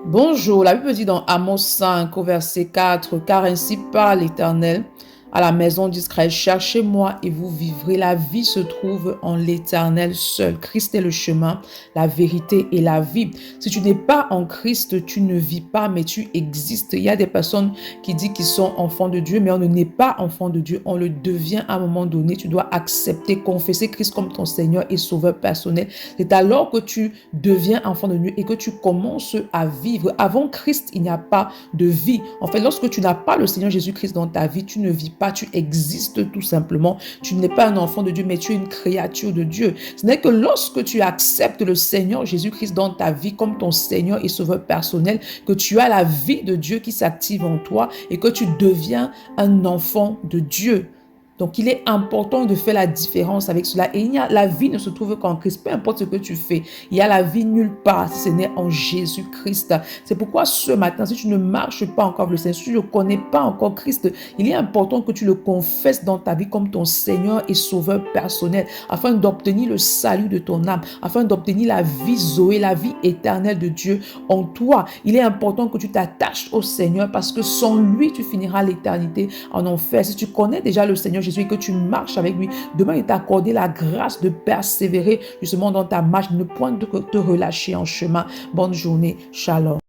Bonjour, la Bible dit dans Amos 5 au verset 4, car ainsi parle l'Éternel à la maison d'Israël, cherchez-moi et vous vivrez. La vie se trouve en l'Éternel seul. Christ est le chemin, la vérité et la vie. Si tu n'es pas en Christ, tu ne vis pas, mais tu existes. Il y a des personnes qui disent qu'ils sont enfants de Dieu, mais on ne n'est pas enfant de Dieu. On le devient à un moment donné. Tu dois accepter, confesser Christ comme ton Seigneur et Sauveur personnel. C'est alors que tu deviens enfant de Dieu et que tu commences à vivre. Avant Christ, il n'y a pas de vie. En fait, lorsque tu n'as pas le Seigneur Jésus-Christ dans ta vie, tu ne vis pas, tu existes tout simplement. Tu n'es pas un enfant de Dieu, mais tu es une créature de Dieu. Ce n'est que lorsque tu acceptes le Seigneur Jésus-Christ dans ta vie comme ton Seigneur et Sauveur personnel, que tu as la vie de Dieu qui s'active en toi et que tu deviens un enfant de Dieu. Donc, il est important de faire la différence avec cela. Et la vie ne se trouve qu'en Christ. Peu importe ce que tu fais, il y a la vie nulle part si ce n'est en Jésus-Christ. C'est pourquoi ce matin, si tu ne marches pas encore avec le Seigneur, si tu ne connais pas encore Christ, il est important que tu le confesses dans ta vie comme ton Seigneur et Sauveur personnel, afin d'obtenir le salut de ton âme, afin d'obtenir la vie Zoé, la vie éternelle de Dieu en toi. Il est important que tu t'attaches au Seigneur parce que sans lui, tu finiras l'éternité en enfer. Si tu connais déjà le Seigneur Jésus et que tu marches avec lui, demain il t'a accordé la grâce de persévérer justement dans ta marche, ne point te relâcher en chemin. Bonne journée, shalom.